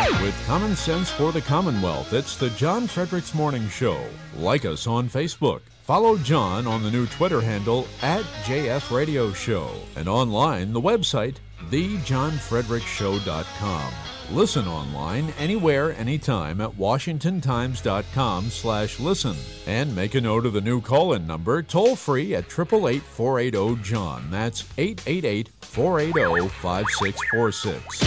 With common sense for the Commonwealth, it's the John Fredericks Morning Show. Like us on Facebook. Follow John on the new Twitter handle @JF Radio Show. And online, the website, thejohnfredericsshow.com. Listen online anywhere, anytime at washingtontimes.com/listen. And make a note of the new call-in number, toll-free at 888-480-JOHN. That's 888-480-5646.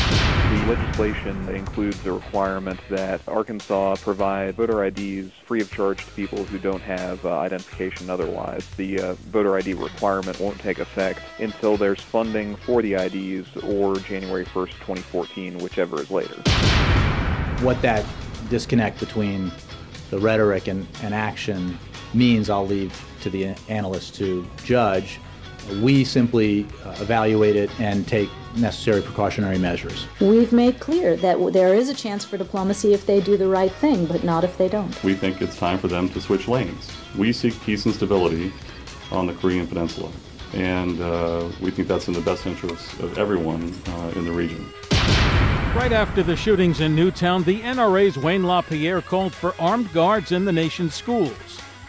The legislation includes a requirement that Arkansas provide voter IDs free of charge to people who don't have identification otherwise. The voter ID requirement won't take effect until there's funding for the IDs or January 1st, 2014, whichever is later. What that disconnect between the rhetoric and action means, I'll leave to the analysts to judge. We simply evaluate it and take necessary precautionary measures. We've made clear that there is a chance for diplomacy if they do the right thing, but not if they don't. We think it's time for them to switch lanes. We seek peace and stability on the Korean Peninsula, and we think that's in the best interest of everyone in the region. Right after the shootings in Newtown, the NRA's Wayne LaPierre called for armed guards in the nation's schools.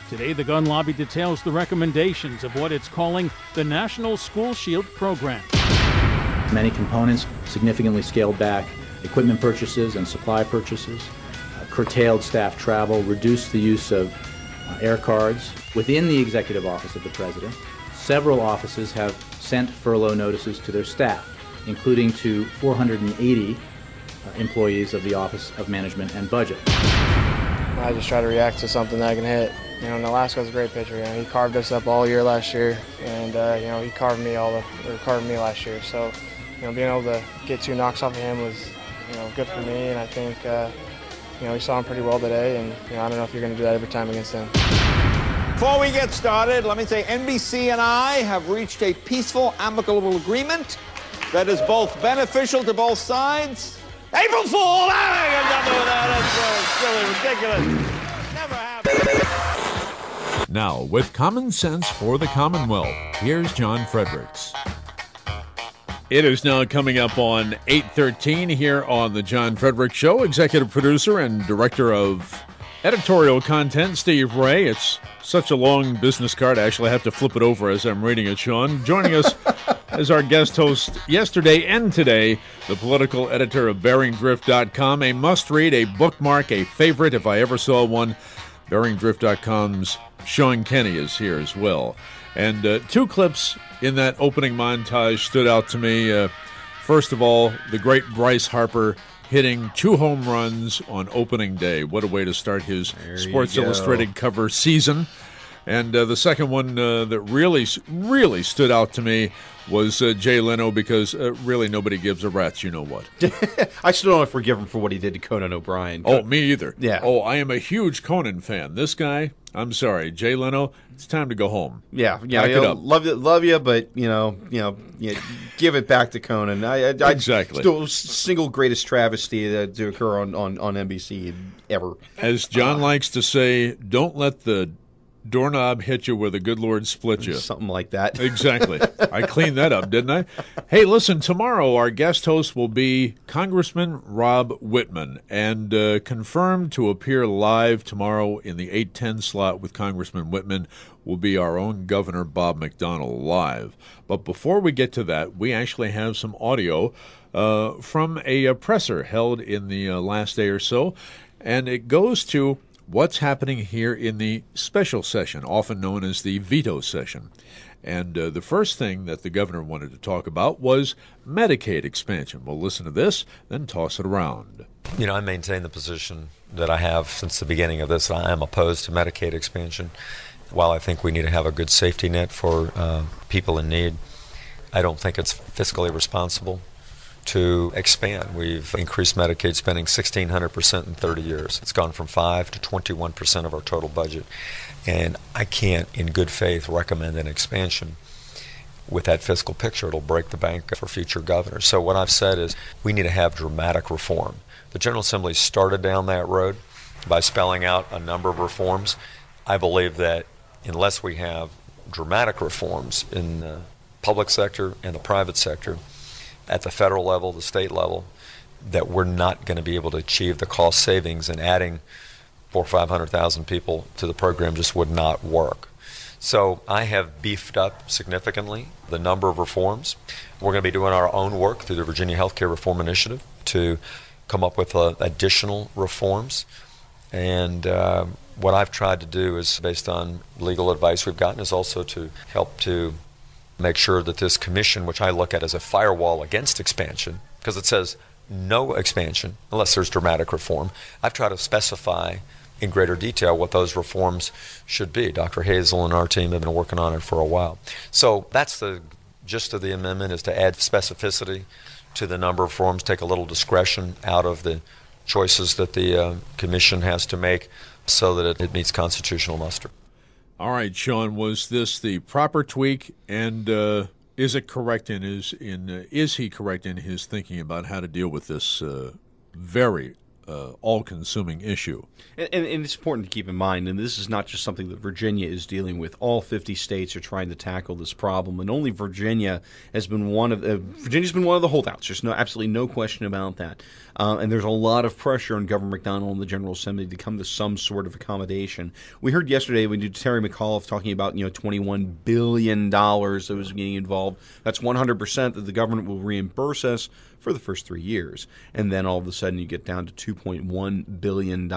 Today, the gun lobby details the recommendations of what it's calling the National School Shield Program. Many components significantly scaled back equipment purchases and supply purchases, curtailed staff travel, reduced the use of air cards. Within the Executive Office of the President, several offices have sent furlough notices to their staff, including to 480 employees of the Office of Management and Budget. I just try to react to something that I can hit. You know, Nolasco's a great pitcher. You know, he carved us up all year last year, and you know, he carved me last year. So, you know, being able to get 2 knocks off of him was, you know, good for me. And I think, you know, we saw him pretty well today. And you know, I don't know if you're going to do that every time against him. Before we get started, let me say NBC and I have reached a peaceful, amicable agreement that is both beneficial to both sides. April Fool! That's silly, ridiculous. Never happened. Now, with common sense for the Commonwealth, here's John Fredericks. It is now coming up on 8:13 here on the John Fredericks Show. Executive producer and director of editorial content, Steve Ray. It's such a long business card, I actually have to flip it over as I'm reading it, Sean. Joining us as our guest host yesterday and today, the political editor of BearingDrift.com. A must-read, a bookmark, a favorite if I ever saw one. BearingDrift.com's Sean Kenny is here as well. And 2 clips in that opening montage stood out to me. First of all, the great Bryce Harper hitting 2 home runs on opening day. What a way to start his Sports Illustrated cover season. And the second one that really stood out to me was Jay Leno, because really nobody gives a rat's you-know-what. I still don't forgive him for what he did to Conan O'Brien. Oh, me either. Yeah. Oh, I am a huge Conan fan. This guy, I'm sorry, Jay Leno, it's time to go home. Yeah. Pack it up. Love you, but you know, give it back to Conan. Exactly. Still single greatest travesty to occur on NBC ever. As John likes to say, don't let the doorknob hit you where the good Lord split you. Something like that. Exactly. I cleaned that up, didn't I? Hey, listen, tomorrow our guest host will be Congressman Rob Whitman, and confirmed to appear live tomorrow in the 8:10 slot with Congressman Whitman will be our own Governor Bob McDonnell live. But before we get to that, we actually have some audio from a presser held in the last day or so, and it goes to what's happening here in the special session, often known as the veto session. And the first thing that the governor wanted to talk about was Medicaid expansion. We'll listen to this, then toss it around. You know, I maintain the position that I have since the beginning of this. I am opposed to Medicaid expansion. While I think we need to have a good safety net for people in need, I don't think it's fiscally responsible to expand. We've increased Medicaid spending 1,600% in 30 years. It's gone from 5 to 21% of our total budget. And I can't, in good faith, recommend an expansion. With that fiscal picture, it'll break the bank for future governors. So what I've said is we need to have dramatic reform. The General Assembly started down that road by spelling out a number of reforms. I believe that unless we have dramatic reforms in the public sector and the private sector, at the federal level, the state level, that we're not going to be able to achieve the cost savings, and adding 400,000 or 500,000 people to the program just would not work. So I have beefed up significantly the number of reforms. We're going to be doing our own work through the Virginia Healthcare Reform Initiative to come up with additional reforms. And what I've tried to do is, based on legal advice we've gotten, is also to help to make sure that this commission, which I look at as a firewall against expansion, because it says no expansion unless there's dramatic reform, I've tried to specify in greater detail what those reforms should be. Dr. Hazel and our team have been working on it for a while. So that's the gist of the amendment, is to add specificity to the number of reforms, take a little discretion out of the choices that the commission has to make so that it meets constitutional muster. All right, Sean, was this the proper tweak, and is it correct is he correct in his thinking about how to deal with this very all-consuming issue? And it's important to keep in mind, and this is not just something that Virginia is dealing with. All 50 states are trying to tackle this problem, and only Virginia has been one of the holdouts. There's absolutely no question about that. And there's a lot of pressure on Governor McDonnell and the General Assembly to come to some sort of accommodation. We heard yesterday when Terry McAuliffe talking about $21 billion that was getting involved. That's 100% that the government will reimburse us for the first 3 years, and then all of a sudden you get down to $2.1 billion.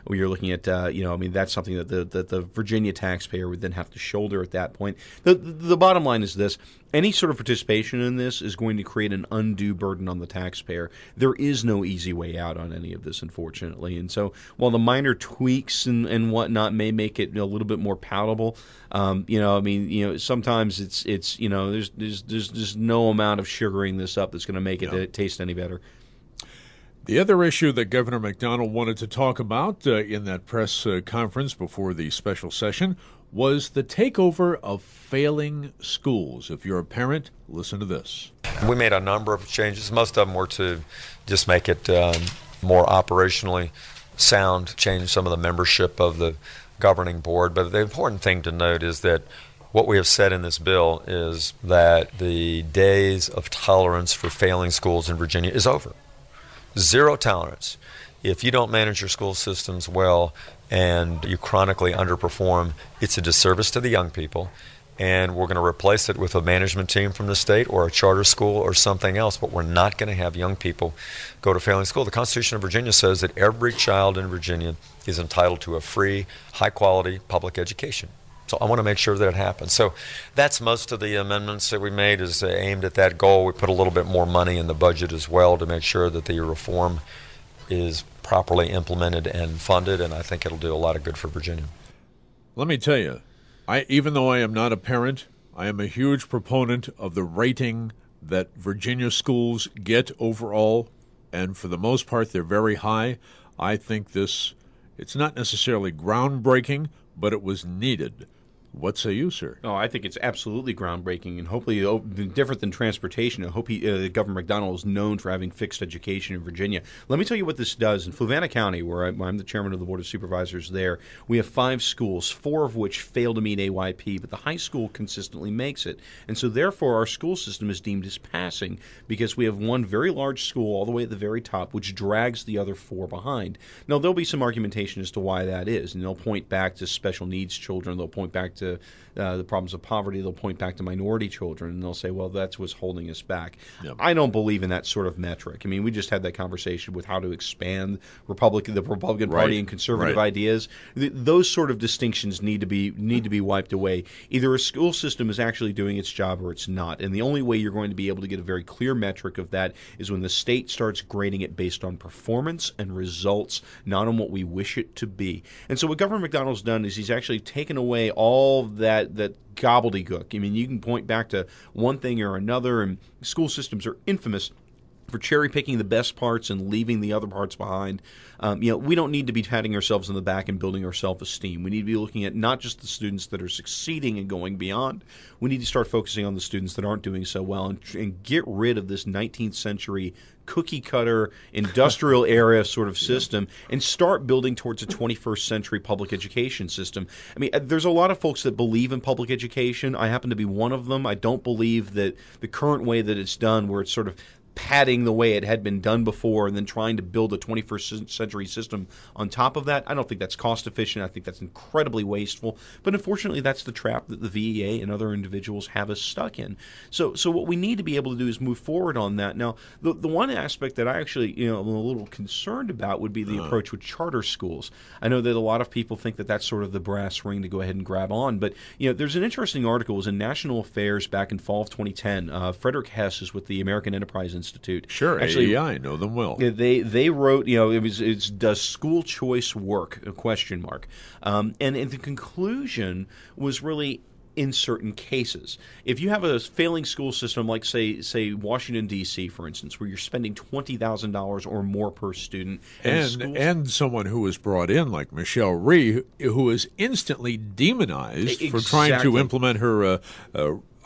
Where you're looking at, that's something that the Virginia taxpayer would then have to shoulder at that point. The bottom line is this: any sort of participation in this is going to create an undue burden on the taxpayer. There is no easy way out on any of this, unfortunately. And so, while the minor tweaks and whatnot may make it a little bit more palatable, sometimes it's there's no amount of sugaring this up that's going to make it taste any better. The other issue that Governor McDonnell wanted to talk about in that press conference before the special session was the takeover of failing schools. If you're a parent, listen to this. We made a number of changes. Most of them were to just make it more operationally sound, change some of the membership of the governing board. But the important thing to note is that what we have said in this bill is that the days of tolerance for failing schools in Virginia is over. Zero tolerance. If you don't manage your school systems well and you chronically underperform, it's a disservice to the young people, and we're going to replace it with a management team from the state or a charter school or something else, but we're not going to have young people go to failing school. The Constitution of Virginia says that every child in Virginia is entitled to a free, high-quality public education. So I want to make sure that it happens. So that's most of the amendments that we made is aimed at that goal. We put a little bit more money in the budget as well to make sure that the reform is properly implemented and funded, and I think it'll do a lot of good for Virginia. Let me tell you, even though I am not a parent, I am a huge proponent of the rating that Virginia schools get overall, and for the most part they're very high. I think it's not necessarily groundbreaking, but it was needed. What say you, sir? Oh, I think it's absolutely groundbreaking, and hopefully different than transportation. I hope Governor McDonnell is known for having fixed education in Virginia. Let me tell you what this does. In Fluvanna County, where I'm the chairman of the Board of Supervisors there, we have 5 schools, 4 of which fail to meet AYP, but the high school consistently makes it. And so therefore our school system is deemed as passing because we have one very large school all the way at the very top, which drags the other 4 behind. Now, there'll be some argumentation as to why that is, and they'll point back to special needs children, they'll point back to the problems of poverty, they'll point back to minority children, and they'll say, well, that's what's holding us back. Yep. I don't believe in that sort of metric. I mean, we just had that conversation with how to expand the Republican Party and conservative ideas. Those sort of distinctions need to be wiped away. Either a school system is actually doing its job or it's not, and the only way you're going to be able to get a very clear metric of that is when the state starts grading it based on performance and results, not on what we wish it to be. And so what Governor McDonnell's done is he's actually taken away all that gobbledygook. I mean, you can point back to one thing or another, and school systems are infamous for cherry-picking the best parts and leaving the other parts behind. We don't need to be patting ourselves on the back and building our self-esteem. We need to be looking at not just the students that are succeeding and going beyond. We need to start focusing on the students that aren't doing so well and get rid of this 19th century cookie-cutter, industrial era sort of system and start building towards a 21st century public education system. I mean, there's a lot of folks that believe in public education. I happen to be one of them. I don't believe that the current way that it's done, where it's sort of padding the way it had been done before and then trying to build a 21st century system on top of that. I don't think that's cost efficient. I think that's incredibly wasteful. But unfortunately, that's the trap that the VEA and other individuals have us stuck in. So what we need to be able to do is move forward on that. Now, the one aspect that I actually am a little concerned about would be the approach with charter schools. I know that a lot of people think that that's sort of the brass ring to go ahead and grab on. But there's an interesting article. It was in National Affairs back in fall of 2010. Frederick Hess is with the American Enterprise Institute. Sure, actually, AEI, I know them well. They wrote, it's does school choice work? A question mark. And the conclusion was really in certain cases. If you have a failing school system like, say Washington, D.C., for instance, where you're spending $20,000 or more per student. And someone who was brought in, like Michelle Rhee, who is instantly demonized for trying to implement her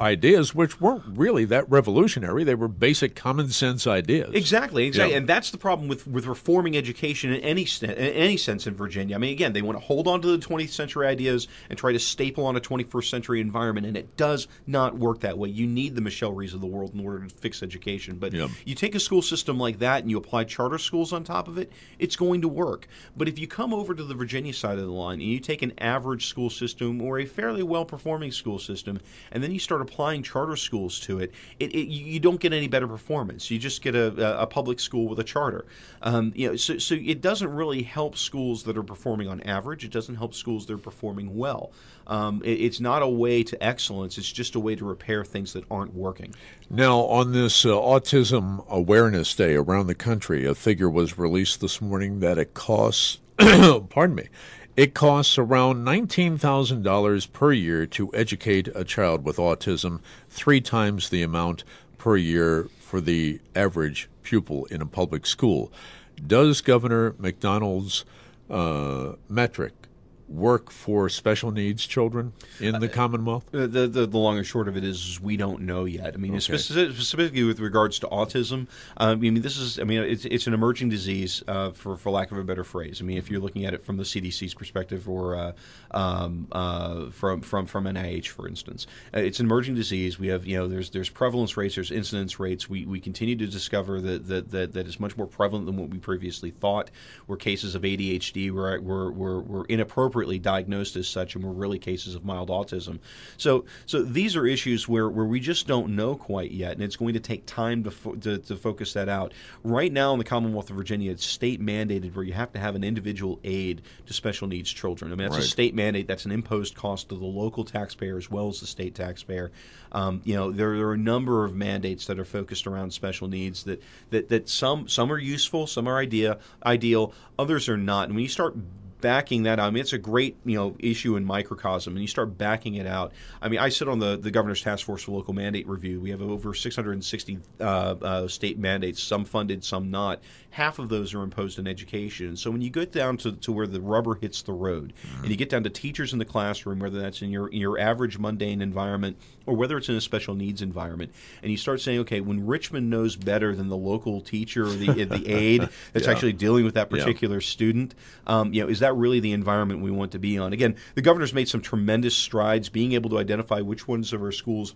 ideas, which weren't really that revolutionary. They were basic common sense ideas. Exactly. Yeah. And that's the problem with reforming education in any sense in Virginia. I mean, again, they want to hold on to the 20th century ideas and try to staple on a 21st century environment, and it does not work that way. You need the Michelle Rhees of the world in order to fix education. But you take a school system like that and you apply charter schools on top of it, it's going to work. But if you come over to the Virginia side of the line and you take an average school system or a fairly well-performing school system, and then you start applying charter schools to it, you don't get any better performance. You just get a public school with a charter. So it doesn't really help schools that are performing on average. It doesn't help schools that are performing well. It's not a way to excellence. It's just a way to repair things that aren't working. Now, on this Autism Awareness Day around the country, a figure was released this morning that it costs, pardon me, it costs around $19,000 per year to educate a child with autism, 3 times the amount per year for the average pupil in a public school. Does Governor McDonald's metric work for special needs children in the Commonwealth? The long and short of it is we don't know yet. I mean, specifically with regards to autism, it's an emerging disease, for lack of a better phrase. I mean, if you're looking at it from the CDC's perspective or from NIH, for instance, it's an emerging disease. We have there's prevalence rates, there's incidence rates. We continue to discover that is much more prevalent than what we previously thought. Where cases of ADHD were inappropriately diagnosed as such, and were really cases of mild autism. So these are issues where we just don't know quite yet, and it's going to take time to focus that out. Right now in the Commonwealth of Virginia, it's state mandated where you have to have an individual aid to special needs children. I mean, that's a state mandate. That's an imposed cost to the local taxpayer as well as the state taxpayer. There are a number of mandates that are focused around special needs that some are useful, some are ideal, others are not. And when you start backing that out, I mean, it's a great issue in microcosm, and you start backing it out. I mean, I sit on the Governor's Task Force for Local Mandate Review. We have over 660 state mandates, some funded, some not. Half of those are imposed in education. So when you get down to where the rubber hits the road, and you get down to teachers in the classroom, whether that's in your average mundane environment or whether it's in a special needs environment, and you start saying, okay, when Richmond knows better than the local teacher or the aide that's actually dealing with that particular student, is that really the environment we want to be on? Again, the governor's made some tremendous strides. Being able to identify which ones of our schools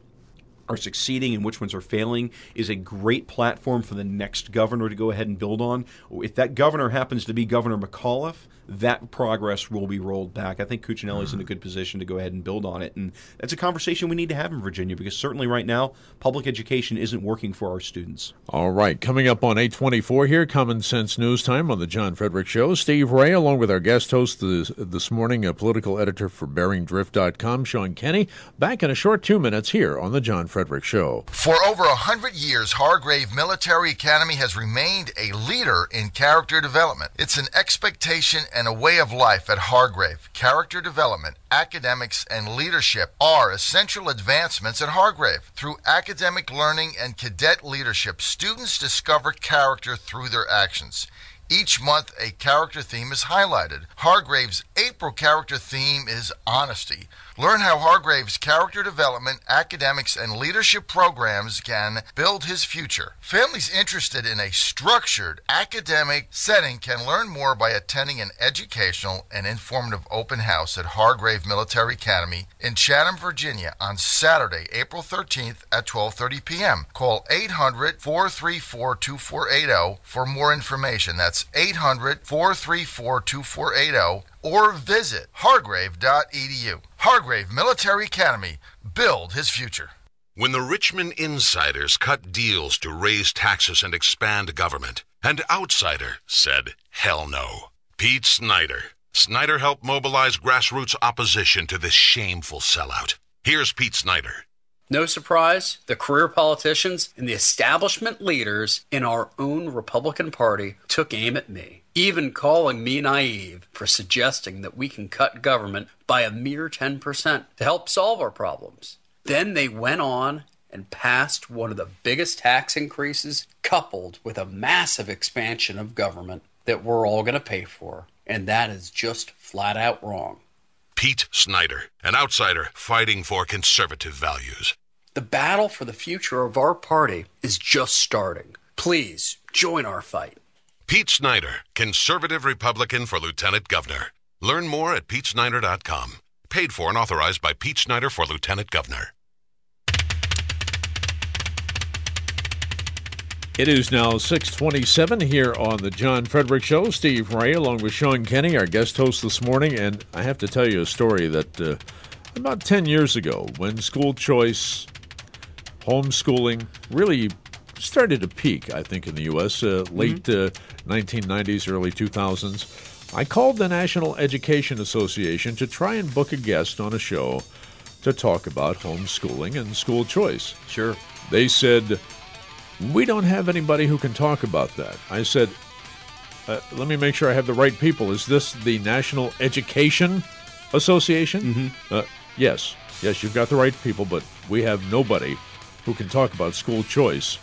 are succeeding and which ones are failing is a great platform for the next governor to go ahead and build on. If that governor happens to be Governor McAuliffe, that progress will be rolled back. I think Cuccinelli's in a good position to go ahead and build on it. And that's a conversation we need to have in Virginia, because certainly right now, public education isn't working for our students. All right. Coming up on 8:24 here, Common Sense News Time on the John Frederick Show. Steve Ray, along with our guest host this morning, a political editor for BearingDrift.com, Sean Kenny, back in a short 2 minutes here on the John Frederick Show. For over 100 years, Hargrave Military Academy has remained a leader in character development. It's an expectation and a way of life at Hargrave. Character development, academics, and leadership are essential advancements at Hargrave. Through academic learning and cadet leadership, students discover character through their actions. Each month, a character theme is highlighted. Hargrave's April character theme is honesty. Learn how Hargrave's character development, academics, and leadership programs can build his future. Families interested in a structured academic setting can learn more by attending an educational and informative open house at Hargrave Military Academy in Chatham, Virginia on Saturday, April 13th at 12:30 p.m. Call 800-434-2480 for more information. That's 800-434-2480 or visit hargrave.edu. Hargrave Military Academy. Build his future. When the Richmond insiders cut deals to raise taxes and expand government, an outsider said, hell no. Pete Snyder. Snyder helped mobilize grassroots opposition to this shameful sellout. Here's Pete Snyder. No surprise, the career politicians and the establishment leaders in our own Republican Party took aim at me, even calling me naive for suggesting that we can cut government by a mere 10% to help solve our problems. Then they went on and passed one of the biggest tax increases coupled with a massive expansion of government that we're all going to pay for. And that is just flat out wrong. Pete Snyder, an outsider fighting for conservative values. The battle for the future of our party is just starting. Please join our fight. Pete Snyder, conservative Republican for Lieutenant Governor. Learn more at PeteSnyder.com. Paid for and authorized by Pete Snyder for Lieutenant Governor. It is now 6:27 here on the John Frederick Show. Steve Ray along with Sean Kenny, our guest host this morning. And I have to tell you a story that about 10 years ago, when school choice, homeschooling really started to peak, I think, in the U.S., late 1990s, early 2000s, I called the National Education Association to try and book a guest on a show to talk about homeschooling and school choice. Sure. They said, we don't have anybody who can talk about that. I said, let me make sure I have the right people. Is this the National Education Association? Yes, you've got the right people, but we have nobody who can talk about school choice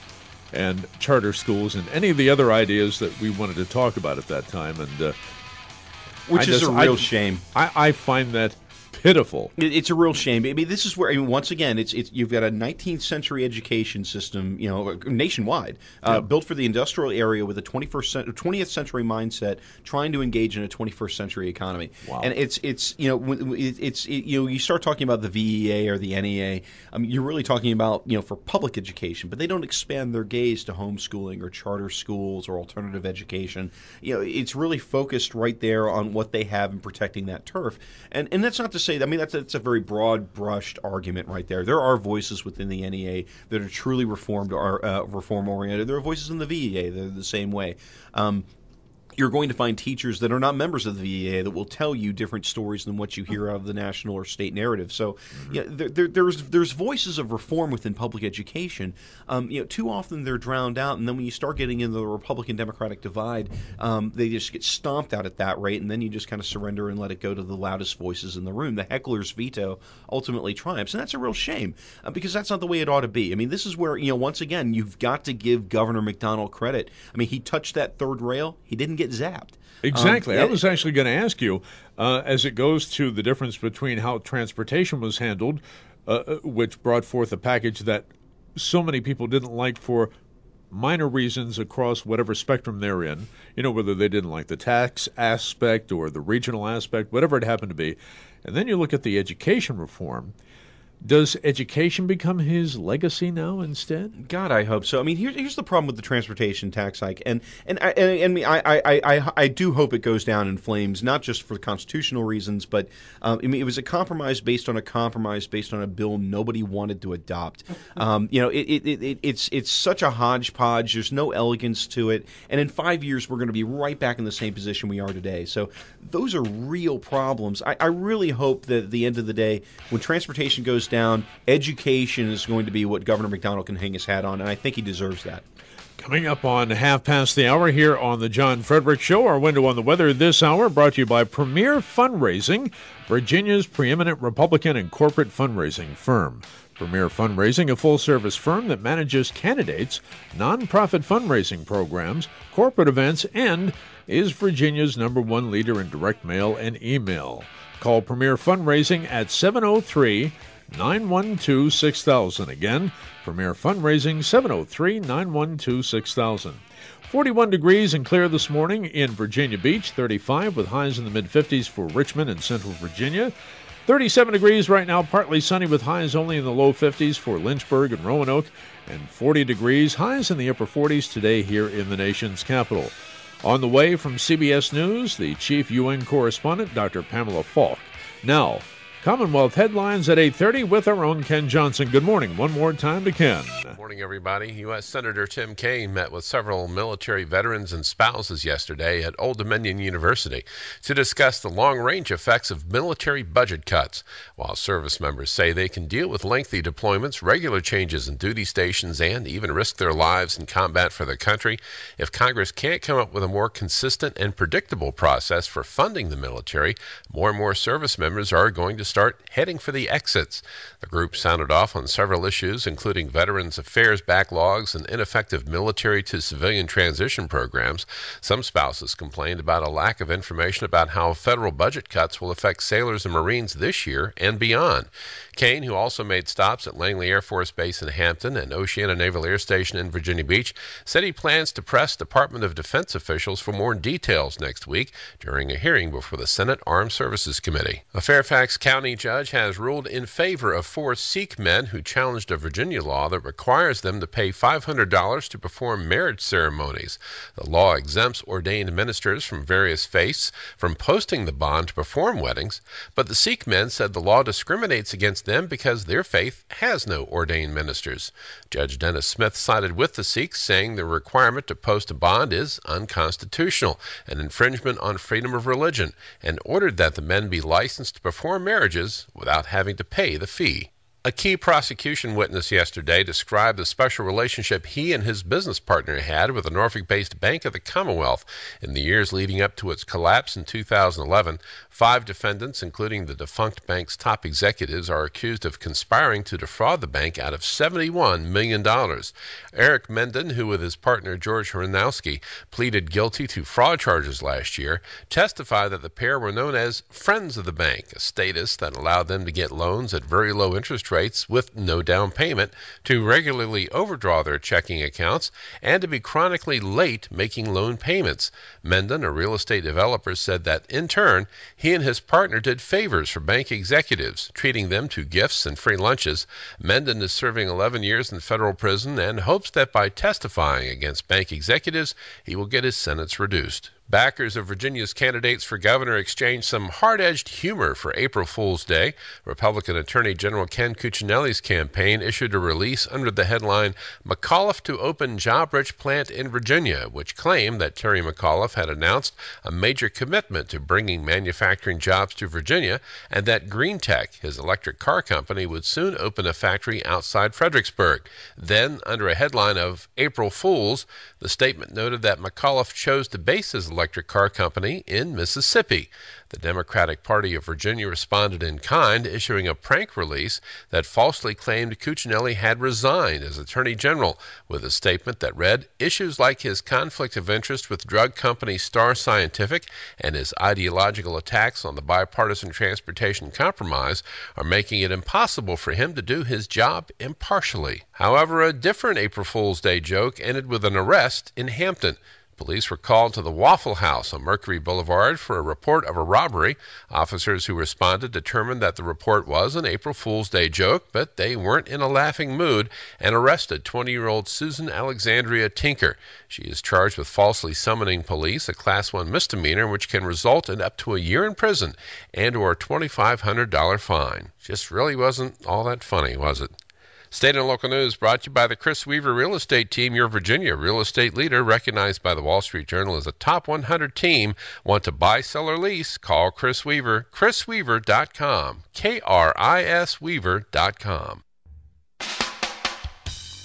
and charter schools and any of the other ideas that we wanted to talk about at that time. And which is a real shame. I find that pitiful. It's a real shame. I mean, this is where, once again, it's you've got a 19th century education system, nationwide, built for the industrial area with a 20th century mindset, trying to engage in a 21st century economy. Wow. And you start talking about the VEA or the NEA, you're really talking about for public education, but they don't expand their gaze to homeschooling or charter schools or alternative education. It's really focused right there on what they have in protecting that turf, and that's not to say. I mean, that's a very broad-brushed argument right there. There are voices within the NEA that are truly reform-oriented. There are voices in the VEA that are the same way. You're going to find teachers that are not members of the VEA that will tell you different stories than what you hear out of the national or state narrative. So, there's voices of reform within public education. Too often they're drowned out, and then when you start getting into the Republican-Democratic divide, they just get stomped out at that rate, and then you just kind of surrender and let it go to the loudest voices in the room. The heckler's veto ultimately triumphs, and that's a real shame because that's not the way it ought to be. I mean, this is where once again you've got to give Governor McDonnell credit. I mean, he touched that third rail. He didn't get zapped. Exactly. I was actually going to ask you, as it goes to the difference between how transportation was handled, which brought forth a package that so many people didn't like for minor reasons across whatever spectrum they're in, whether they didn't like the tax aspect or the regional aspect, whatever it happened to be. And then you look at the education reform. Does education become his legacy now instead? God, I hope so. I mean, here's the problem with the transportation tax hike, and I do hope it goes down in flames, not just for constitutional reasons, but it was a compromise based on a bill nobody wanted to adopt. It's such a hodgepodge. There's no elegance to it, and in 5 years we're going to be right back in the same position we are today. So those are real problems. I really hope that at the end of the day, when transportation goes down, education is going to be what Governor McDonnell can hang his hat on, and I think he deserves that. Coming up on 5:30 here on the John Frederick Show, our window on the weather this hour brought to you by Premier Fundraising, Virginia's preeminent Republican and corporate fundraising firm. Premier Fundraising, a full-service firm that manages candidates, nonprofit fundraising programs, corporate events, and is Virginia's #1 leader in direct mail and email. Call Premier Fundraising at 703-912-6000. Again, Premier Fundraising, 703-912-6000. 41 degrees and clear this morning in Virginia Beach, 35 with highs in the mid-50s for Richmond and Central Virginia. 37 degrees right now, partly sunny with highs only in the low 50s for Lynchburg and Roanoke, and 40 degrees, highs in the upper 40s today here in the nation's capital. On the way from CBS News, the chief UN correspondent, Dr. Pamela Falk. Now, Commonwealth headlines at 8:30 with our own Ken Johnson. Good morning. One more time to Ken. Good morning, everybody. U.S. Senator Tim Kaine met with several military veterans and spouses yesterday at Old Dominion University to discuss the long-range effects of military budget cuts. While service members say they can deal with lengthy deployments, regular changes in duty stations, and even risk their lives in combat for their country, if Congress can't come up with a more consistent and predictable process for funding the military, more and more service members are going to start heading for the exits. The group sounded off on several issues, including Veterans Affairs backlogs and ineffective military-to-civilian transition programs. Some spouses complained about a lack of information about how federal budget cuts will affect sailors and Marines this year and beyond. Kaine, who also made stops at Langley Air Force Base in Hampton and Oceana Naval Air Station in Virginia Beach, said he plans to press Department of Defense officials for more details next week during a hearing before the Senate Armed Services Committee. A Fairfax County judge has ruled in favor of 4 Sikh men who challenged a Virginia law that requires them to pay $500 to perform marriage ceremonies. The law exempts ordained ministers from various faiths from posting the bond to perform weddings, but the Sikh men said the law discriminates against them because their faith has no ordained ministers. Judge Dennis Smith sided with the Sikhs, saying the requirement to post a bond is unconstitutional, an infringement on freedom of religion, and ordered that the men be licensed to perform marriages without having to pay the fee. A key prosecution witness yesterday described the special relationship he and his business partner had with the Norfolk-based Bank of the Commonwealth. In the years leading up to its collapse in 2011, 5 defendants, including the defunct bank's top executives, are accused of conspiring to defraud the bank out of $71 million. Eric Menden, who with his partner George Hranowski pleaded guilty to fraud charges last year, testified that the pair were known as friends of the bank, a status that allowed them to get loans at very low interest rates with no down payment, to regularly overdraw their checking accounts, and to be chronically late making loan payments. Menden, a real estate developer, said that in turn, he and his partner did favors for bank executives, treating them to gifts and free lunches. Menden is serving 11 years in federal prison and hopes that by testifying against bank executives, he will get his sentence reduced. Backers of Virginia's candidates for governor exchanged some hard-edged humor for April Fool's Day. Republican Attorney General Ken Cuccinelli's campaign issued a release under the headline, "McAuliffe to Open Job-Rich Plant in Virginia," which claimed that Terry McAuliffe had announced a major commitment to bringing manufacturing jobs to Virginia, and that Green Tech, his electric car company, would soon open a factory outside Fredericksburg. Then, under a headline of April Fools, the statement noted that McAuliffe chose to base his electric car company in Mississippi. The Democratic Party of Virginia responded in kind, issuing a prank release that falsely claimed Cuccinelli had resigned as Attorney General, with a statement that read, "Issues like his conflict of interest with drug company Star Scientific and his ideological attacks on the bipartisan transportation compromise are making it impossible for him to do his job impartially." However, a different April Fool's Day joke ended with an arrest in Hampton. Police were called to the Waffle House on Mercury Boulevard for a report of a robbery. Officers who responded determined that the report was an April Fool's Day joke, but they weren't in a laughing mood, and arrested 20-year-old Susan Alexandria Tinker. She is charged with falsely summoning police, a Class 1 misdemeanor, which can result in up to a year in prison and or a $2,500 fine. Just really wasn't all that funny, was it? State and local news brought to you by the Chris Weaver Real Estate Team, your Virginia real estate leader, recognized by the Wall Street Journal as a top 100 team. Want to buy, sell, or lease? Call Chris Weaver. ChrisWeaver.com. KRISWeaver.com.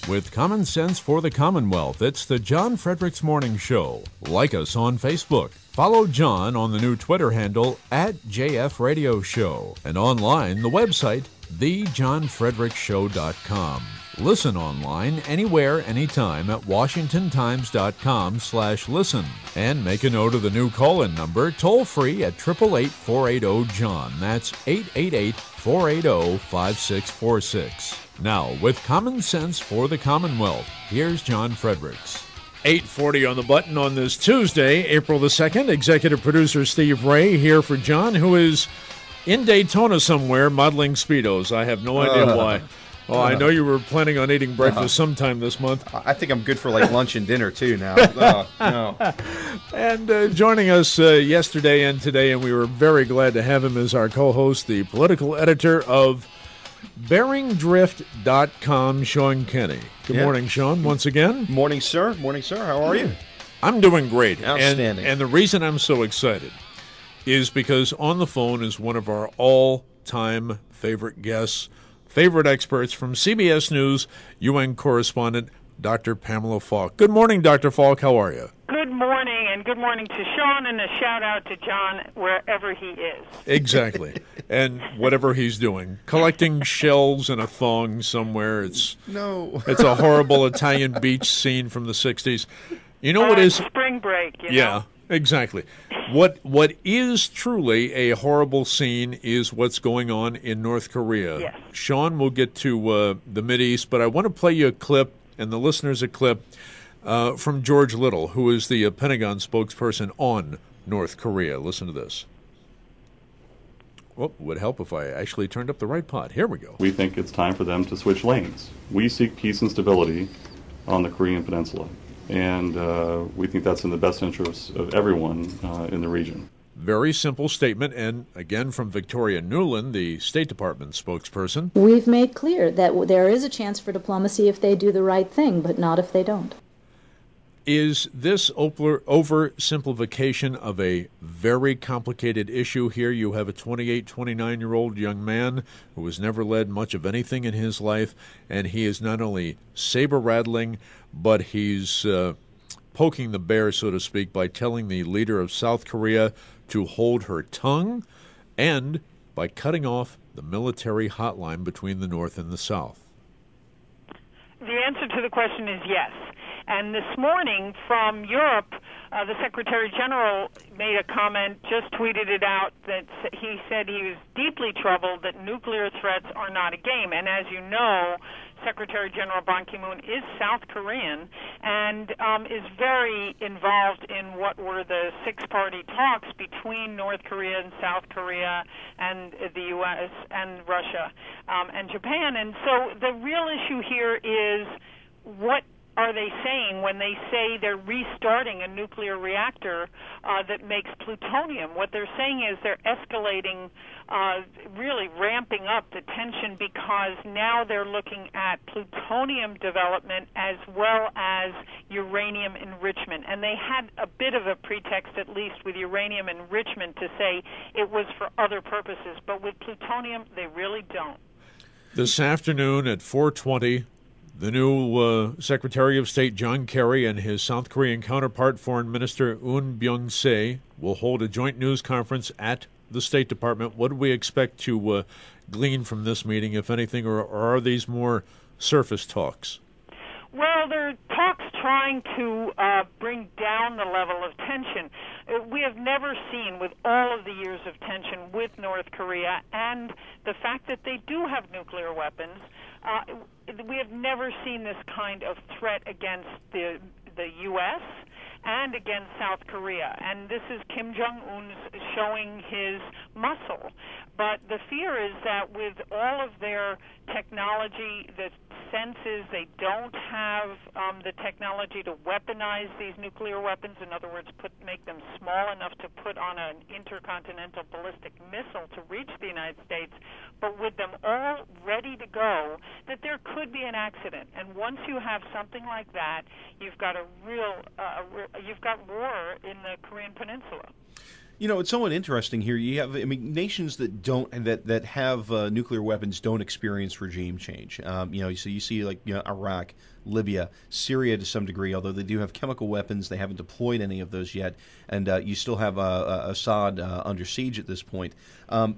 With common sense for the Commonwealth, it's the John Fredericks Morning Show. Like us on Facebook. Follow John on the new Twitter handle @JF Radio Show. And online, the website, thejohnfrederickshow.com. Listen online anywhere, anytime at washingtontimes.com/listen. And make a note of the new call-in number, toll-free at 888-480-JOHN. That's 888-480-5646. Now, with Common Sense for the Commonwealth, here's John Fredericks. 8:40 on the button on this Tuesday, April the 2nd. Executive producer Steve Ray here for John, who is in Daytona somewhere modeling Speedos. I have no idea why. Oh, I know you were planning on eating breakfast sometime this month. I think I'm good for like lunch and dinner too now. No. And joining us yesterday and today, and we were very glad to have him as our co-host, the political editor of BearingDrift.com, Sean Kenny. Good morning, Sean, once again. Morning, sir. Morning, sir. How are you? I'm doing great. Outstanding. And the reason I'm so excited is because on the phone is one of our all-time favorite guests, favorite experts from CBS News, UN correspondent, Dr. Pamela Falk. Good morning, Dr. Falk. How are you? Good morning, and good morning to Sean, and a shout-out to John wherever he is. Exactly. And whatever he's doing. Collecting shells in a thong somewhere. It's a horrible Italian beach scene from the 60s. You know what is... Spring break, you know? Yeah, exactly. What is truly a horrible scene is what's going on in North Korea. Yes. Sean will get to the Mideast, but I want to play you a clip, and the listeners a clip, from George Little, who is the Pentagon spokesperson on North Korea. Listen to this. Well, it would help if I actually turned up the right pot. Here we go. We think it's time for them to switch lanes. We seek peace and stability on the Korean Peninsula, and we think that's in the best interest of everyone in the region. Very simple statement, and again from Victoria Nuland, the State Department spokesperson. We've made clear that there is a chance for diplomacy if they do the right thing, but not if they don't. Is this oversimplification of a very complicated issue here? You have a 28, 29-year-old young man who has never led much of anything in his life, and he is not only saber-rattling, but he's poking the bear, so to speak, by telling the leader of South Korea to hold her tongue and by cutting off the military hotline between the North and the South. The answer to the question is yes. And this morning from Europe, the Secretary General made a comment, just tweeted it out, that he said he was deeply troubled that nuclear threats are not a game. And as you know, Secretary General Ban Ki-moon is South Korean and is very involved in what were the six-party talks between North Korea and South Korea and the U.S. and Russia and Japan. And so the real issue here is, what are they saying when they say they're restarting a nuclear reactor that makes plutonium? What they're saying is they're escalating, really ramping up the tension, because now they're looking at plutonium development as well as uranium enrichment. And they had a bit of a pretext, at least with uranium enrichment, to say it was for other purposes. But with plutonium, they really don't. This afternoon at 4:20, the new Secretary of State, John Kerry, and his South Korean counterpart, Foreign Minister Eun Byung-se, will hold a joint news conference at the State Department. What do we expect to glean from this meeting, if anything, or are these more surface talks? Well, they're talks trying to bring down the level of tension. We have never seen, with all of the years of tension with North Korea and the fact that they do have nuclear weapons, we have never seen this kind of threat against the U.S. and against South Korea. And this is Kim Jong-un's showing his muscle. But the fear is that with all of their technology, the senses, they don't have the technology to weaponize these nuclear weapons. In other words, make them small enough to put on an intercontinental ballistic missile to reach the United States. But with them all ready to go, that there could be an accident. And once you have something like that, you've got you've got war in the Korean Peninsula. You know, it's somewhat interesting here. You have, nations that don't that have nuclear weapons don't experience regime change. So you see, like, Iraq Libya, Syria to some degree, although they do have chemical weapons. They haven't deployed any of those yet. And you still have Assad under siege at this point.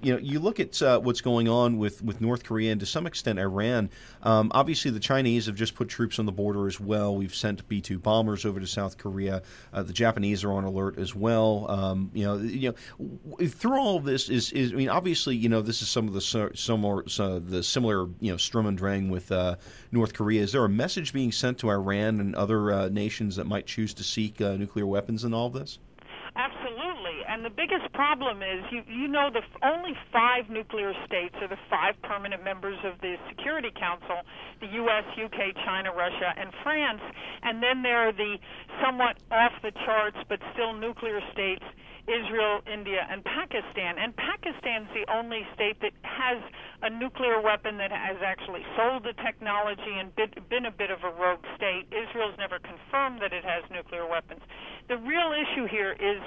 You look at what's going on with North Korea and to some extent Iran. Obviously, the Chinese have just put troops on the border as well. We've sent B-2 bombers over to South Korea. The Japanese are on alert as well. Through all of this is obviously, this is some of the similar, Sturm und Drang with North Korea. Is there a message being sent to Iran and other nations that might choose to seek nuclear weapons in all of this? Absolutely. And the biggest problem is, the only 5 nuclear states are the 5 permanent members of the Security Council, the U.S., UK, China, Russia, and France. And then there are the somewhat off-the-charts but still nuclear states, Israel, India, and Pakistan. And Pakistan's the only state that has a nuclear weapon that has actually sold the technology and been a bit of a rogue state. Israel's never confirmed that it has nuclear weapons. The real issue here is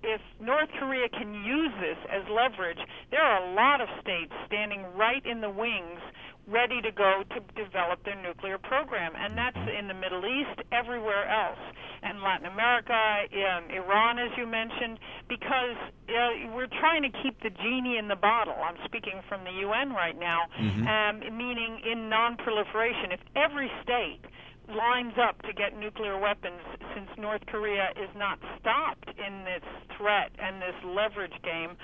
if North Korea can use this as leverage, there are a lot of states standing right in the wings ready to go to develop their nuclear program, and that's in the Middle East, everywhere else, and Latin America, Iran, as you mentioned, because we're trying to keep the genie in the bottle. I'm speaking from the UN right now, meaning in non-proliferation. If every state lines up to get nuclear weapons, since North Korea is not stopped in this threat and this leverage game,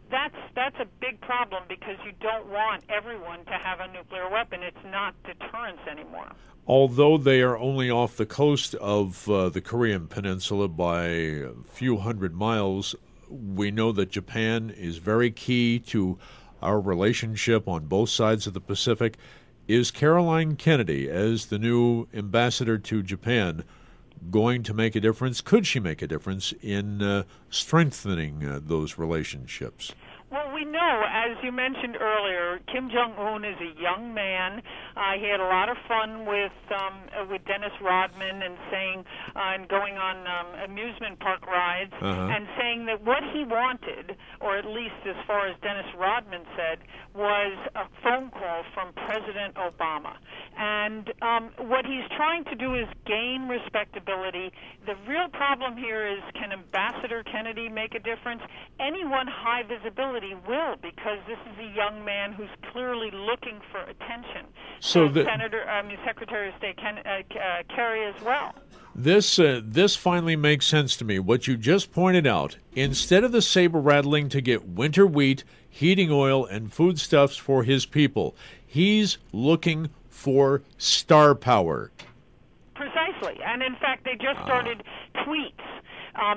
that's a big problem, because you don't want everyone to have a nuclear weapon. It's not deterrence anymore. Although they are only off the coast of the Korean Peninsula by a few hundred miles, we know that Japan is very key to our relationship on both sides of the Pacific. Is Caroline Kennedy, as the new ambassador to Japan, going to make a difference? Could she make a difference in strengthening those relationships? Well, we know, as you mentioned earlier, Kim Jong-un is a young man. He had a lot of fun with Dennis Rodman and going on amusement park rides, and saying that what he wanted, or at least as far as Dennis Rodman said, was a phone call from President Obama. And what he's trying to do is gain respectability. The real problem here is, can Ambassador Kennedy make a difference? Anyone high visibility will, because this is a young man who's clearly looking for attention. So Secretary of State Kerry as well. This finally makes sense to me. What you just pointed out, instead of the saber rattling to get winter wheat, heating oil, and foodstuffs for his people, he's looking for star power. Precisely. And in fact, they just started tweets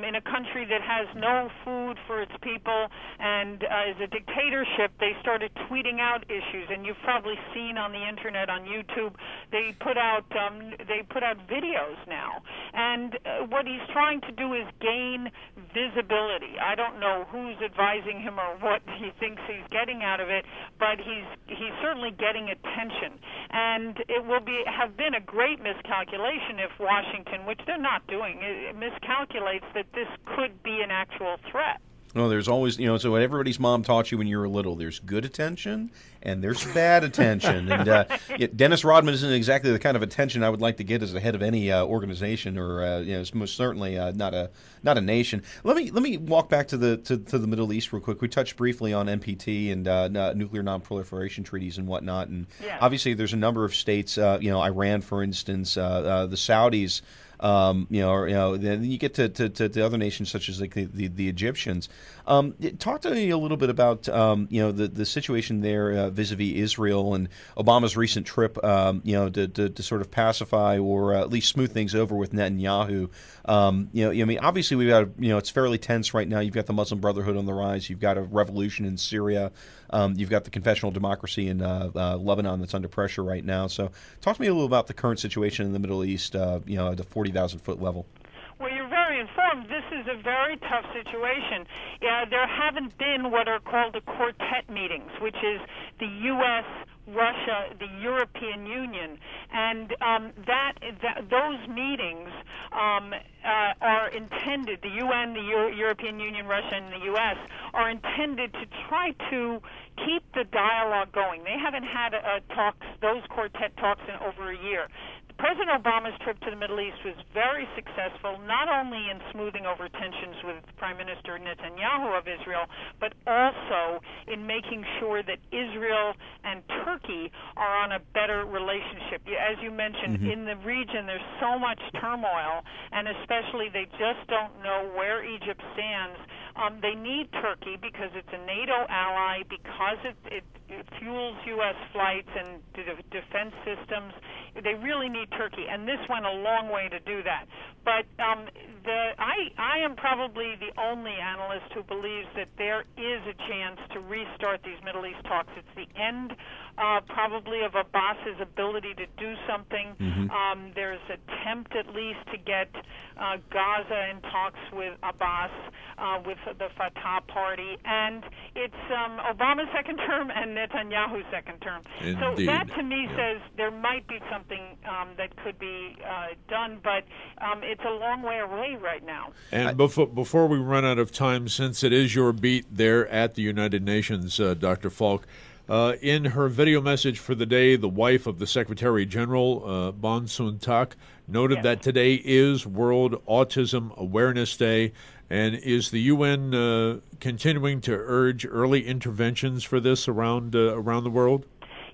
in a country that has no food for its people and is a dictatorship. They started tweeting out issues, and you've probably seen on the internet, on YouTube, they put out videos now. And what he's trying to do is gain visibility. I don't know who's advising him or what he thinks he's getting out of it, but he's certainly getting attention. And it will have been a great miscalculation if Washington, which they're not doing, miscalculates that this could be an actual threat. Well, there's always, so what everybody's mom taught you when you were little, there's good attention and there's bad attention. And Dennis Rodman isn't exactly the kind of attention I would like to get as the head of any organization, or it's most certainly not a nation. Let me walk back to the Middle East real quick. We touched briefly on NPT and nuclear non-proliferation treaties and whatnot, and obviously there's a number of states, Iran, for instance, the Saudis. Then you get to other nations such as like the Egyptians. Talk to me a little bit about the situation there vis-a-vis Israel and Obama's recent trip, to sort of pacify or at least smooth things over with Netanyahu. Obviously we've got it's fairly tense right now. You've got the Muslim Brotherhood on the rise. You've got a revolution in Syria. You've got the confessional democracy in Lebanon that's under pressure right now. So talk to me a little about the current situation in the Middle East, at the 40,000-foot level. Well, you're very informed. This is a very tough situation. There haven't been what are called the quartet meetings, which is the U.S., Russia, the European Union, and those meetings are intended, the UN, the European Union, Russia, and the U.S. are intended to try to keep the dialogue going. They haven't had those quartet talks in over a year. President Obama's trip to the Middle East was very successful, not only in smoothing over tensions with Prime Minister Netanyahu of Israel, but also in making sure that Israel and Turkey are on a better relationship. As you mentioned, in the region there's so much turmoil, and especially they just don't know where Egypt stands. They need Turkey because it's a NATO ally, because it fuels U.S. flights and defense systems. They really need Turkey, and this went a long way to do that. But I am probably the only analyst who believes that there is a chance to restart these Middle East talks. It's the end probably of Abbas's ability to do something. There's attempt at least to get Gaza in talks with Abbas, with the Fatah party, and it's Obama's second term and Netanyahu's second term. Indeed. So that to me says there might be something that could be done, but it's a long way away right now. And before we run out of time, since it is your beat there at the United Nations, Dr. Falk, in her video message for the day, the wife of the Secretary General, Ban Sun-tak, noted that today is World Autism Awareness Day. And is the UN continuing to urge early interventions for this around the world?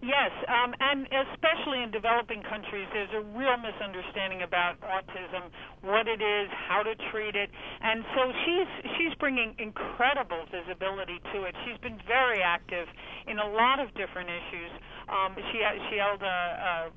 Yes, and especially in developing countries, there's a real misunderstanding about autism, what it is, how to treat it, and so she's bringing incredible visibility to it. She's been very active in a lot of different issues. She held a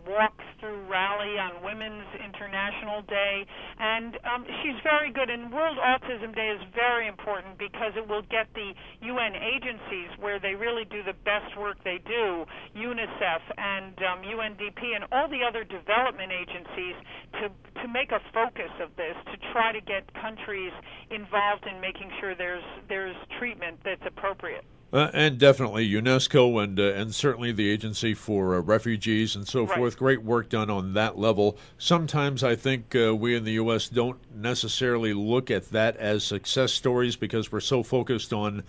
walk-through rally on Women's International Day, and she's very good. And World Autism Day is very important because it will get the UN agencies where they really do the best work they do, UNICEF and UNDP and all the other development agencies, to make a focus of this, to try to get countries involved in making sure there's treatment that's appropriate. And definitely UNESCO and certainly the Agency for Refugees and so forth. Great work done on that level. Sometimes I think we in the U.S. don't necessarily look at that as success stories because we're so focused on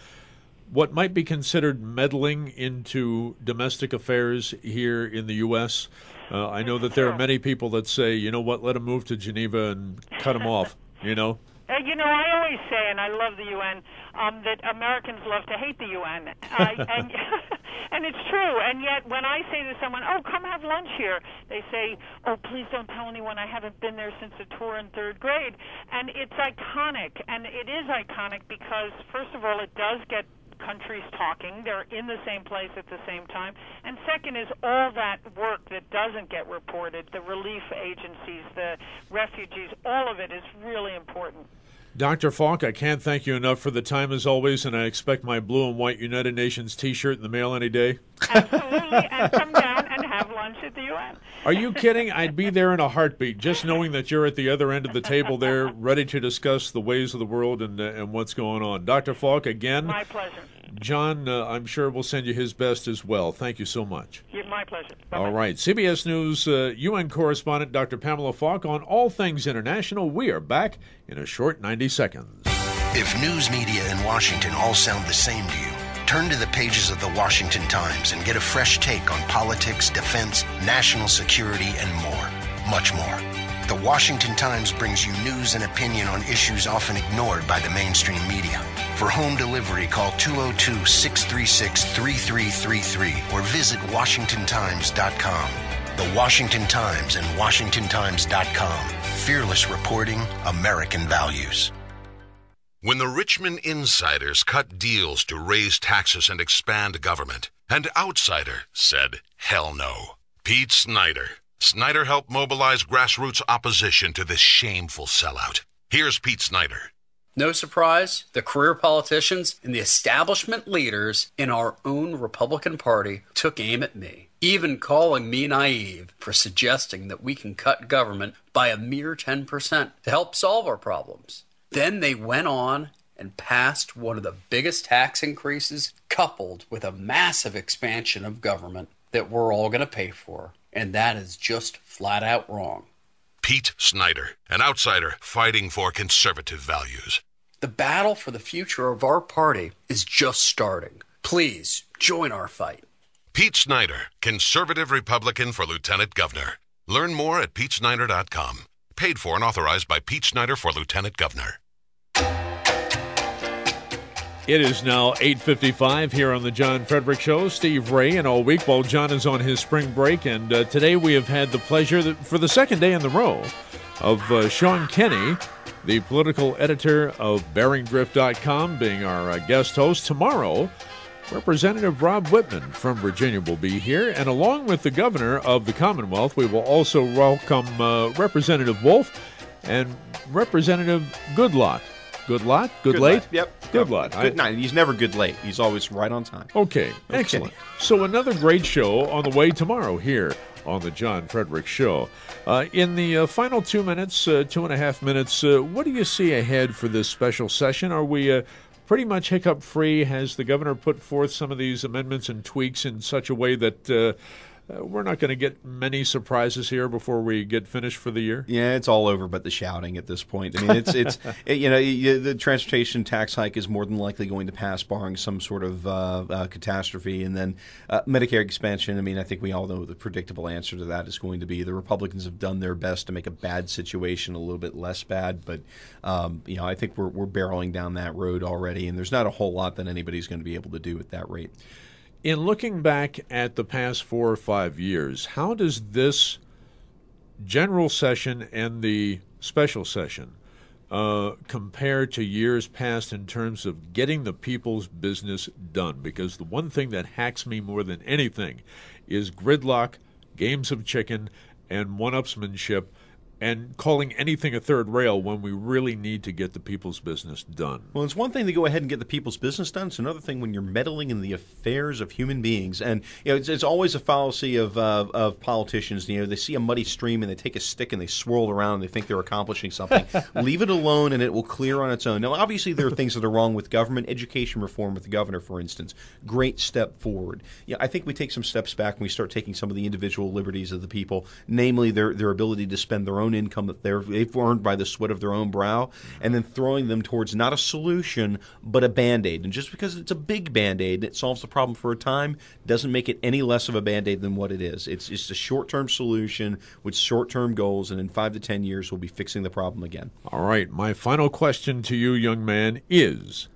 what might be considered meddling into domestic affairs here in the U.S. I know that there are many people that say, you know what, let them move to Geneva and cut them off, you know? I always say, and I love the UN, that Americans love to hate the UN. And it's true. And yet when I say to someone, oh, come have lunch here, they say, oh, please don't tell anyone I haven't been there since a tour in third grade. And it's iconic. And it is iconic because, first of all, it does get countries talking. They're in the same place at the same time. And second is all that work that doesn't get reported, the relief agencies, the refugees, all of it is really important. Dr. Falk, I can't thank you enough for the time as always, and I expect my blue and white United Nations T-shirt in the mail any day. Absolutely, and come down and have lunch at the UN. Are you kidding? I'd be there in a heartbeat, just knowing that you're at the other end of the table there, ready to discuss the ways of the world and what's going on. Dr. Falk, again. My pleasure. John, I'm sure will send you his best as well. Thank you so much. My pleasure. Bye-bye. All right. CBS News UN correspondent Dr. Pamela Falk on all things international. We are back in a short 90 seconds. If news media in Washington all sound the same to you, turn to the pages of the Washington Times and get a fresh take on politics, defense, national security, and more. Much more. The Washington Times brings you news and opinion on issues often ignored by the mainstream media. For home delivery, call 202-636-3333 or visit WashingtonTimes.com. The Washington Times and WashingtonTimes.com. Fearless reporting, American values. When the Richmond insiders cut deals to raise taxes and expand government, an outsider said, hell no. Pete Snyder. Snyder helped mobilize grassroots opposition to this shameful sellout. Here's Pete Snyder. No surprise, the career politicians and the establishment leaders in our own Republican Party took aim at me, even calling me naive for suggesting that we can cut government by a mere 10% to help solve our problems. Then they went on and passed one of the biggest tax increases coupled with a massive expansion of government that we're all going to pay for. And that is just flat out wrong. Pete Snyder, an outsider fighting for conservative values. The battle for the future of our party is just starting. Please join our fight. Pete Snyder, conservative Republican for lieutenant governor. Learn more at PeteSnyder.com. Paid for and authorized by Pete Snyder for Lieutenant Governor. It is now 8:55 here on the John Frederick Show. Steve Ray, and all week while John is on his spring break. And today we have had the pleasure, for the second day in the row, of Sean Kenny, the political editor of BearingDrift.com, being our guest host. Tomorrow, Representative Rob Whitman from Virginia will be here. And along with the governor of the Commonwealth, we will also welcome Representative Wolf and Representative Goodlot. Goodlot? Good late? Yep. Goodlot. Good night. He's never good late. He's always right on time. Okay, excellent. So another great show on the way tomorrow here on the John Frederick Show. In the final 2 minutes, 2.5 minutes, what do you see ahead for this special session? Are we pretty much hiccup-free? Has the governor put forth some of these amendments and tweaks in such a way that we're not going to get many surprises here before we get finished for the year? Yeah, it's all over but the shouting at this point. I mean, the transportation tax hike is more than likely going to pass, barring some sort of catastrophe. And then Medicare expansion, I mean, I think we all know the predictable answer to that is going to be the Republicans have done their best to make a bad situation a little bit less bad. But, I think we're barreling down that road already, and there's not a whole lot that anybody's going to be able to do at that rate. In looking back at the past 4 or 5 years, how does this general session and the special session compare to years past in terms of getting the people's business done? Because the one thing that hacks me more than anything is gridlock, games of chicken, and one-upsmanship, and calling anything a third rail when we really need to get the people's business done. Well, it's one thing to go ahead and get the people's business done. It's another thing when you're meddling in the affairs of human beings. And it's always a fallacy of politicians. They see a muddy stream and they take a stick and they swirl it around and they think they're accomplishing something. Leave it alone and it will clear on its own. Now, obviously, there are things that are wrong with government. Education reform with the governor, for instance, great step forward. I think we take some steps back when we start taking some of the individual liberties of the people, namely their ability to spend their own income that they've earned by the sweat of their own brow, and then throwing them towards not a solution but a Band-Aid. And just because it's a big Band-Aid and it solves the problem for a time doesn't make it any less of a Band-Aid than what it is. It's just a short-term solution with short-term goals, and in 5 to 10 years we'll be fixing the problem again. All right, my final question to you, young man, is: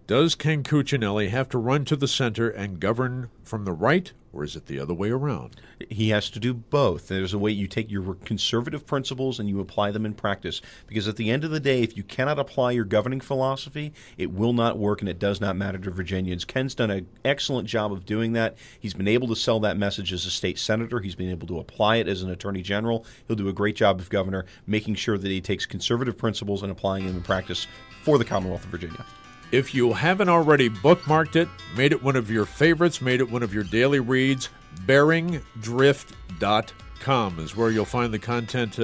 does Ken Cuccinelli have to run to the center and govern from the right, or is it the other way around? He has to do both. There's a way you take your conservative principles and you apply them in practice. Because at the end of the day, if you cannot apply your governing philosophy, it will not work and it does not matter to Virginians. Ken's done an excellent job of doing that. He's been able to sell that message as a state senator. He's been able to apply it as an attorney general. He'll do a great job of governor, making sure that he takes conservative principles and applying them in practice for the Commonwealth of Virginia. If you haven't already bookmarked it, made it one of your favorites, made it one of your daily reads, BearingDrift.com is where you'll find the content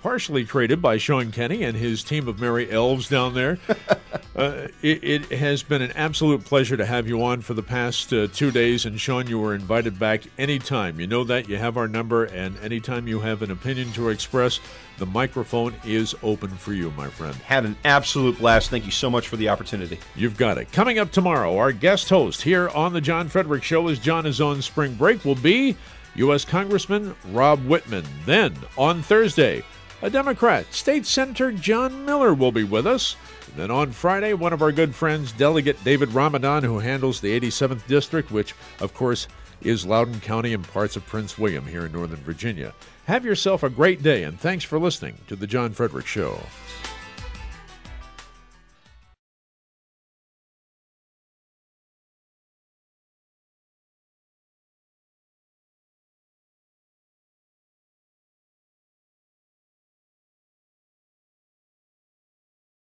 partially created by Sean Kenny and his team of merry elves down there. It has been an absolute pleasure to have you on for the past 2 days, and Sean, you are invited back anytime. You know that. You have our number, and anytime you have an opinion to express, the microphone is open for you, my friend. Had an absolute blast. Thank you so much for the opportunity. You've got it. Coming up tomorrow, our guest host here on the John Frederick Show, as John is on spring break, will be U.S. Congressman Rob Whitman. Then, on Thursday, a Democrat, State Senator John Miller, will be with us. And then on Friday, one of our good friends, Delegate David Ramadan, who handles the 87th District, which, of course, is Loudoun County and parts of Prince William here in Northern Virginia. Have yourself a great day, and thanks for listening to The John Frederick Show.